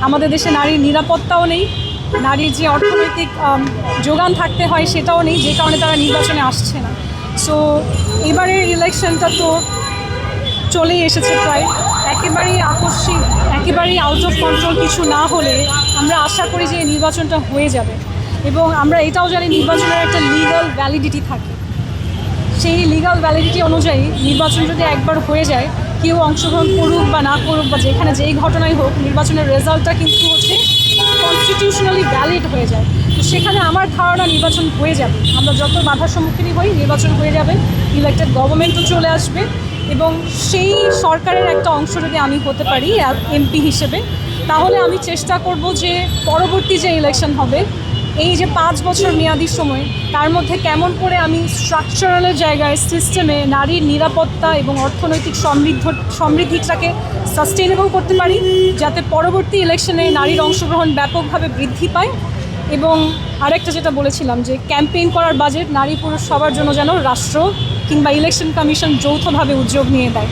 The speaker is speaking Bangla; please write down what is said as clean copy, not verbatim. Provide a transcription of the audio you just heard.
আমাদের দেশে নারীর নিরাপত্তাও নেই, নারীর যে অর্থনৈতিক যোগান থাকতে হয় সেটাও নেই, যে কারণে তারা নির্বাচনে আসছে না। সো এবারের ইলেকশনটা তো চলেই এসেছে প্রায়, একেবারেই আকস্মিক, একেবারেই আউট অফ কন্ট্রোল কিছু না হলে আমরা আশা করি যে এই নির্বাচনটা হয়ে যাবে। এবং আমরা এটাও জানি নির্বাচনের একটা লিগাল ভ্যালিডিটি থাকে, সেই লিগাল ভ্যালিডিটি অনুযায়ী নির্বাচন যদি একবার হয়ে যায়, কেউ অংশগ্রহণ করুক বা না করুক বা যেখানে যেই ঘটনাই হোক, নির্বাচনের রেজাল্টটা কিন্তু হচ্ছে কনস্টিটিউশনালি ভ্যালিড হয়ে যায়। তো সেখানে আমার ধারণা নির্বাচন হয়ে যাবে, আমরা যত বাধার সম্মুখীনই হই নির্বাচন হয়ে যাবে, ইলেক্টেড গভর্নমেন্টও চলে আসবে এবং সেই সরকারের একটা অংশ যদি আমি হতে পারি এমপি হিসেবে, তাহলে আমি চেষ্টা করব যে পরবর্তী যে ইলেকশন হবে, এই যে 5 বছর মেয়াদি সময়, তার মধ্যে কেমন করে আমি স্ট্রাকচারালের জায়গায় সিস্টেমে নারীর নিরাপত্তা এবং অর্থনৈতিক সমৃদ্ধিটাকে সাস্টেনেবল করতে পারি, যাতে পরবর্তী ইলেকশনে নারীর অংশগ্রহণ ব্যাপকভাবে বৃদ্ধি পায়। এবং আরেকটা যেটা বলেছিলাম যে ক্যাম্পেইন করার বাজেট নারী পুরুষ সবার জন্য যেন রাষ্ট্র কিংবা ইলেকশন কমিশন যৌথভাবে উদ্যোগ নিয়ে দেয়।